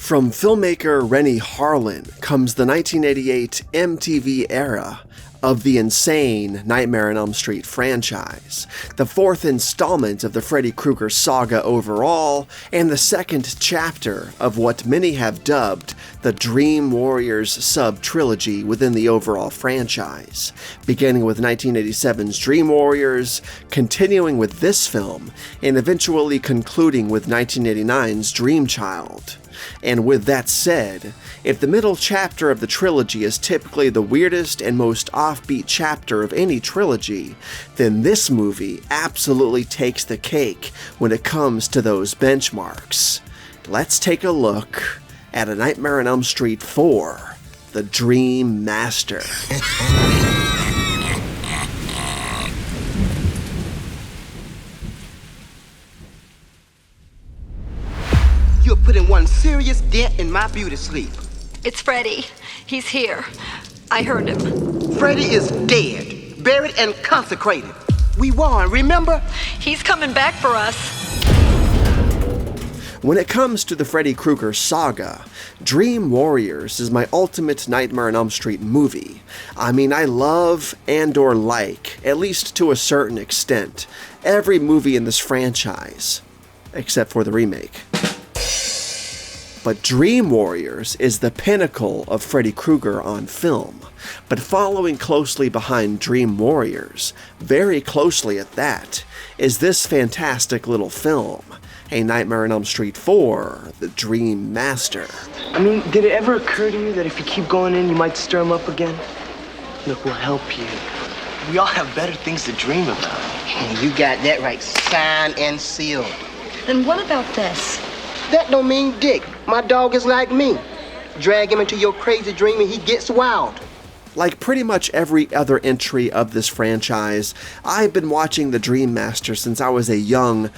From filmmaker Renny Harlin comes the 1988 MTV era of the insane Nightmare on Elm Street franchise, the fourth installment of the Freddy Krueger saga overall, and the second chapter of what many have dubbed the Dream Warriors sub-trilogy within the overall franchise, beginning with 1987's Dream Warriors, continuing with this film, and eventually concluding with 1989's Dream Child. And with that said, if the middle chapter of the trilogy is typically the weirdest and most offbeat chapter of any trilogy, then this movie absolutely takes the cake when it comes to those benchmarks. Let's take a look at A Nightmare on Elm Street 4, The Dream Master. You're putting one serious dent in my beauty sleep. It's Freddy. He's here. I heard him. Freddy is dead, buried and consecrated. We won, remember? He's coming back for us. When it comes to the Freddy Krueger saga, Dream Warriors is my ultimate Nightmare on Elm Street movie. I mean, I love and/or like, at least to a certain extent, every movie in this franchise, except for the remake. But Dream Warriors is the pinnacle of Freddy Krueger on film. But following closely behind Dream Warriors, very closely at that, is this fantastic little film, A Nightmare on Elm Street 4, The Dream Master. I mean, did it ever occur to you that if you keep going in, you might stir him up again? Look, we'll help you. We all have better things to dream about. You got that right, signed and sealed. Then what about this? That don't mean dick. My dog is like me. Drag him into your crazy dream and he gets wild. Like pretty much every other entry of this franchise, I've been watching The Dream Master since I was a young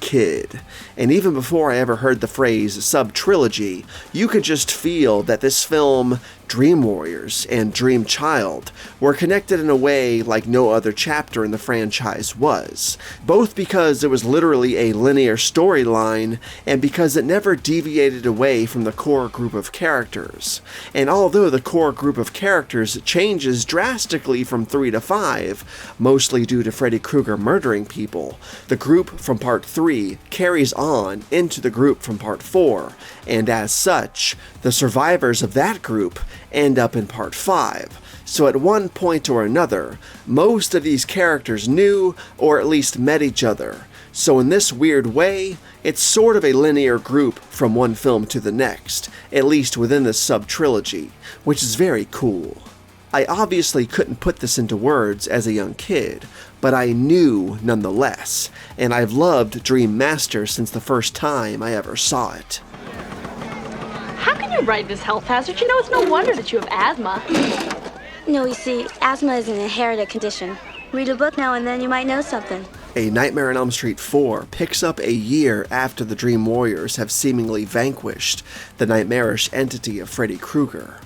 kid. And even before I ever heard the phrase sub-trilogy, you could just feel that this film, Dream Warriors and Dream Child, were connected in a way like no other chapter in the franchise was, both because it was literally a linear storyline and because it never deviated away from the core group of characters. And although the core group of characters changes drastically from 3 to 5, mostly due to Freddy Krueger murdering people, the group from Part 3 carries on into the group from Part 4, and as such, the survivors of that group end up in Part 5. So at one point or another, most of these characters knew or at least met each other. So in this weird way, it's sort of a linear group from one film to the next, at least within this sub-trilogy, which is very cool. I obviously couldn't put this into words as a young kid, but I knew nonetheless, and I've loved Dream Master since the first time I ever saw it. How can you write this health hazard? You know, it's no wonder that you have asthma. No, you see, asthma is an inherited condition. Read a book now and then, you might know something. A Nightmare on Elm Street 4 picks up a year after the Dream Warriors have seemingly vanquished the nightmarish entity of Freddy Krueger.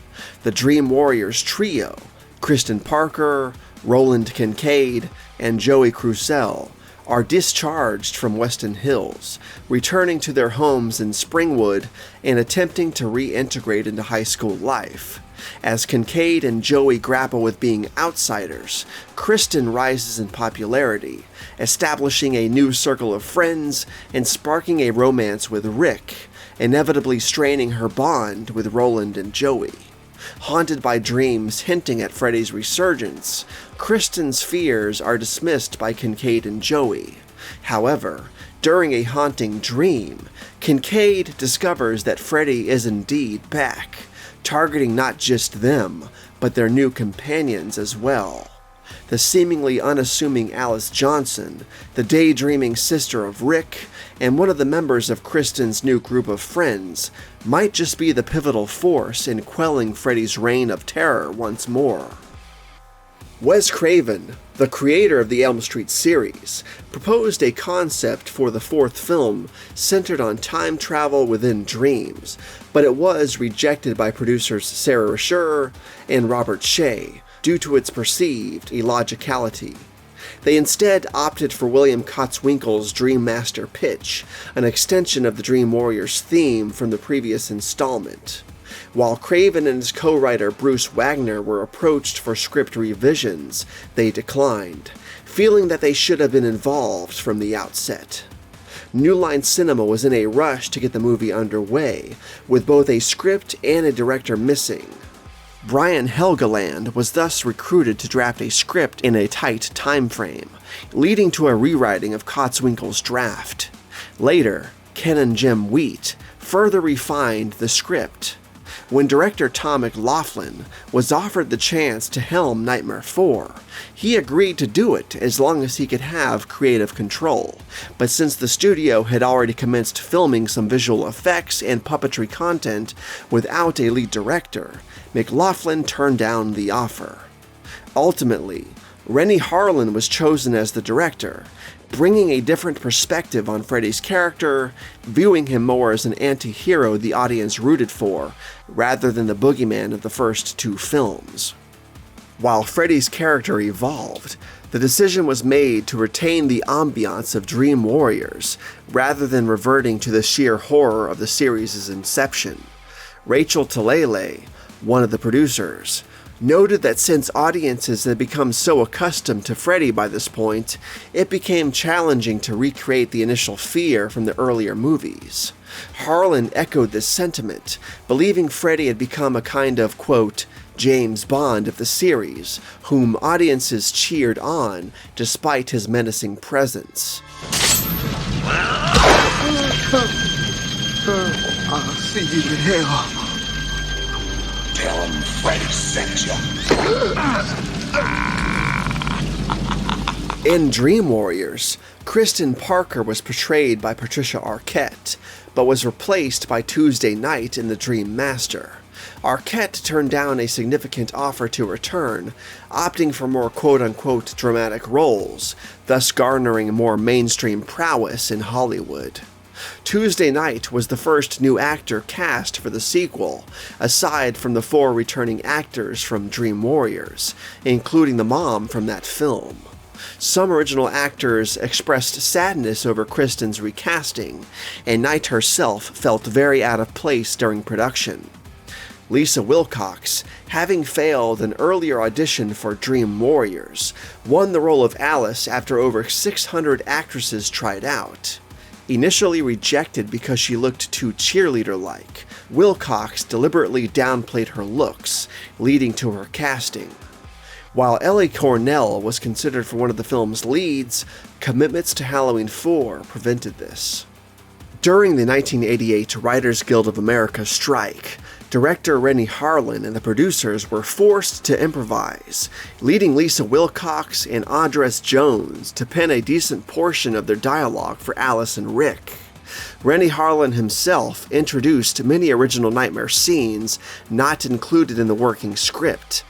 The Dream Warriors trio, Kristen Parker, Roland Kincaid, and Joey Crucell, are discharged from Weston Hills, returning to their homes in Springwood and attempting to reintegrate into high school life. As Kincaid and Joey grapple with being outsiders, Kristen rises in popularity, establishing a new circle of friends and sparking a romance with Rick, inevitably straining her bond with Roland and Joey. Haunted by dreams hinting at Freddy's resurgence, Kristen's fears are dismissed by Kincaid and Joey. However, during a haunting dream, Kincaid discovers that Freddy is indeed back, targeting not just them, but their new companions as well. The seemingly unassuming Alice Johnson, the daydreaming sister of Rick, and one of the members of Kristen's new group of friends, might just be the pivotal force in quelling Freddy's reign of terror once more. Wes Craven, the creator of the Elm Street series, proposed a concept for the fourth film centered on time travel within dreams, but it was rejected by producers Sarah Risher and Robert Shea due to its perceived illogicality. They instead opted for William Kotzwinkle's Dream Master pitch, an extension of the Dream Warriors theme from the previous installment. While Craven and his co-writer Bruce Wagner were approached for script revisions, they declined, feeling that they should have been involved from the outset. New Line Cinema was in a rush to get the movie underway, with both a script and a director missing. Brian Helgeland was thus recruited to draft a script in a tight time frame, leading to a rewriting of Kotzwinkle's draft. Later, Ken and Jim Wheat further refined the script. When director Tom McLaughlin was offered the chance to helm Nightmare 4, he agreed to do it as long as he could have creative control. But since the studio had already commenced filming some visual effects and puppetry content without a lead director, McLaughlin turned down the offer. Ultimately, Renny Harlin was chosen as the director, bringing a different perspective on Freddy's character, viewing him more as an anti-hero the audience rooted for, rather than the boogeyman of the first two films. While Freddy's character evolved, the decision was made to retain the ambiance of Dream Warriors, rather than reverting to the sheer horror of the series' inception. Rachel Talalay, one of the producers, noted that since audiences had become so accustomed to Freddy by this point, it became challenging to recreate the initial fear from the earlier movies. Harlan echoed this sentiment, believing Freddy had become a kind of, quote, James Bond of the series, whom audiences cheered on despite his menacing presence. I'll see you in hell. Tell him Freddy sent you. In Dream Warriors, Kristen Parker was portrayed by Patricia Arquette, but was replaced by Tuesday Knight in The Dream Master. Arquette turned down a significant offer to return, opting for more quote-unquote dramatic roles, thus garnering more mainstream prowess in Hollywood. Tuesday Knight was the first new actor cast for the sequel, aside from the 4 returning actors from Dream Warriors, including the mom from that film. Some original actors expressed sadness over Kristen's recasting, and Knight herself felt very out of place during production. Lisa Wilcox, having failed an earlier audition for Dream Warriors, won the role of Alice after over 600 actresses tried out. Initially rejected because she looked too cheerleader-like, Wilcox deliberately downplayed her looks, leading to her casting. While Ellie Cornell was considered for one of the film's leads, commitments to Halloween 4 prevented this. During the 1988 Writers Guild of America strike, director Renny Harlin and the producers were forced to improvise, leading Lisa Wilcox and Audrey Jones to pen a decent portion of their dialogue for Alice and Rick. Renny Harlin himself introduced many original Nightmare scenes not included in the working script.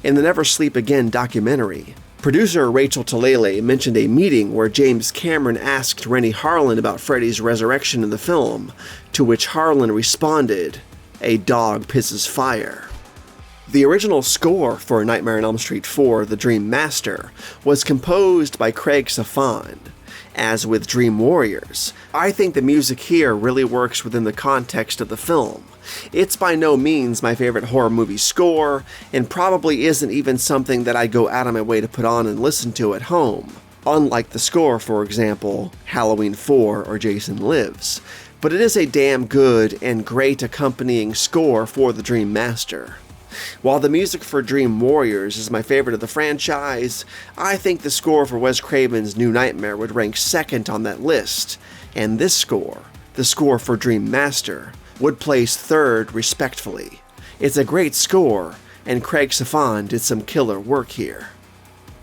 In the Never Sleep Again documentary, producer Rachel Talalay mentioned a meeting where James Cameron asked Renny Harlin about Freddy's resurrection in the film, to which Harlin responded, "A dog pisses fire." The original score for Nightmare on Elm Street 4: The Dream Master was composed by Craig Safan. As with Dream Warriors, I think the music here really works within the context of the film. It's by no means my favorite horror movie score, and probably isn't even something that I'd go out of my way to put on and listen to at home, unlike the score, for example, Halloween 4 or Jason Lives. But it is a damn good and great accompanying score for The Dream Master. While the music for Dream Warriors is my favorite of the franchise, I think the score for Wes Craven's New Nightmare would rank second on that list, and this score, the score for Dream Master, would place third respectfully. It's a great score, and Craig Safan did some killer work here.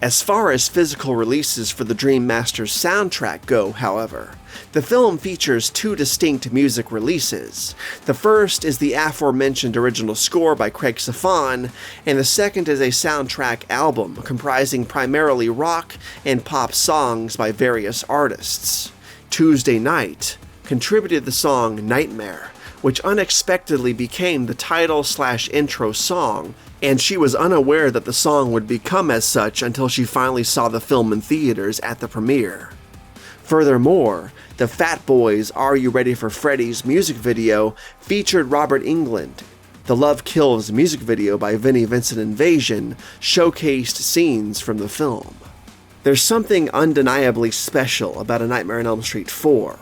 As far as physical releases for the Dream Master's soundtrack go, however, the film features 2 distinct music releases. The first is the aforementioned original score by Craig Safan, and the second is a soundtrack album comprising primarily rock and pop songs by various artists. Tuesday Knight contributed the song Nightmare, which unexpectedly became the title/intro song, and she was unaware that the song would become as such until she finally saw the film in theaters at the premiere. Furthermore, the Fat Boys' Are You Ready for Freddy's music video featured Robert Englund. The Love Kills music video by Vinnie Vincent Invasion showcased scenes from the film. There's something undeniably special about A Nightmare on Elm Street 4.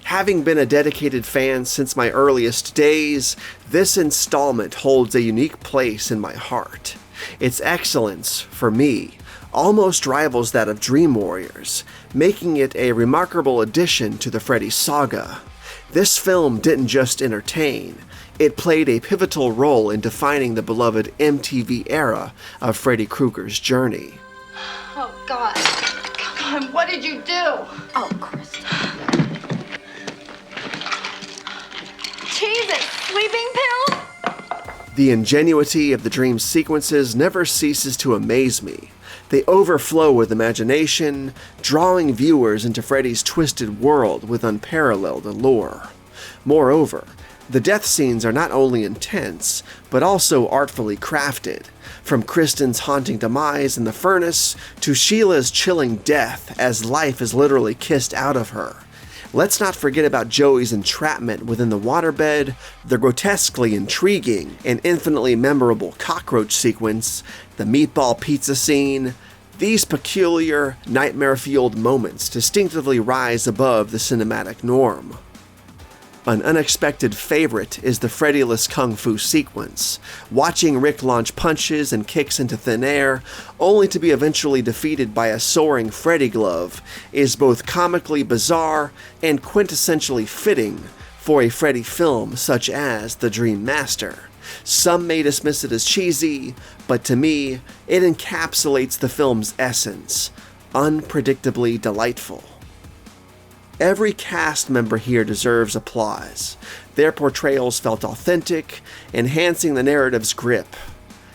Having been a dedicated fan since my earliest days, this installment holds a unique place in my heart. Its excellence, for me, almost rivals that of Dream Warriors, making it a remarkable addition to the Freddy saga. This film didn't just entertain, it played a pivotal role in defining the beloved MTV era of Freddy Krueger's journey. Oh, God. Come on, what did you do? Oh, Kristen. Jesus, sleeping pill? The ingenuity of the dream sequences never ceases to amaze me. They overflow with imagination, drawing viewers into Freddy's twisted world with unparalleled allure. Moreover, the death scenes are not only intense, but also artfully crafted, from Kristen's haunting demise in the furnace to Sheila's chilling death as life is literally kissed out of her. Let's not forget about Joey's entrapment within the waterbed, the grotesquely intriguing and infinitely memorable cockroach sequence, the meatball pizza scene. These peculiar, nightmare-fueled moments distinctively rise above the cinematic norm. An unexpected favorite is the Freddy-less kung fu sequence, watching Rick launch punches and kicks into thin air, only to be eventually defeated by a soaring Freddy glove, is both comically bizarre and quintessentially fitting for a Freddy film such as The Dream Master. Some may dismiss it as cheesy, but to me, it encapsulates the film's essence, unpredictably delightful. Every cast member here deserves applause. Their portrayals felt authentic, enhancing the narrative's grip.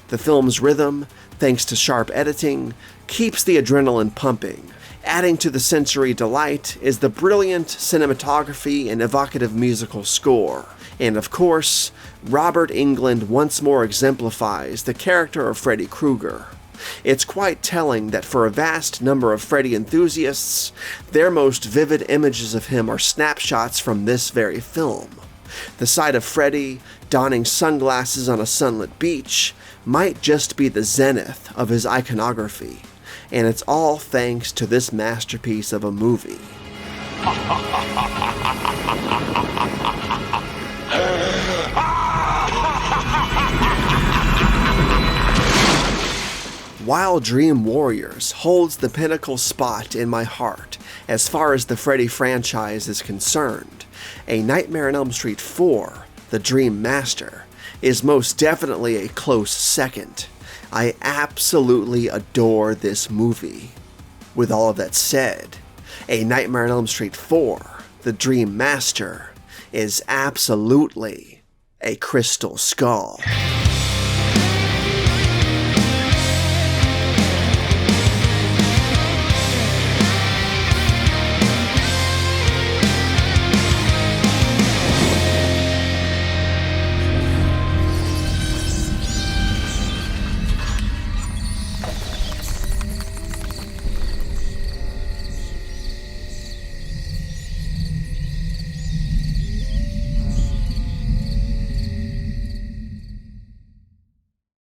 The film's rhythm, thanks to sharp editing, keeps the adrenaline pumping. Adding to the sensory delight is the brilliant cinematography and evocative musical score. And of course, Robert Englund once more exemplifies the character of Freddy Krueger. It's quite telling that for a vast number of Freddy enthusiasts, their most vivid images of him are snapshots from this very film. The sight of Freddy, donning sunglasses on a sunlit beach, might just be the zenith of his iconography, and it's all thanks to this masterpiece of a movie. While Dream Warriors holds the pinnacle spot in my heart as far as the Freddy franchise is concerned, A Nightmare on Elm Street 4, The Dream Master, is most definitely a close second. I absolutely adore this movie. With all of that said, A Nightmare on Elm Street 4, The Dream Master, is absolutely a crystal skull.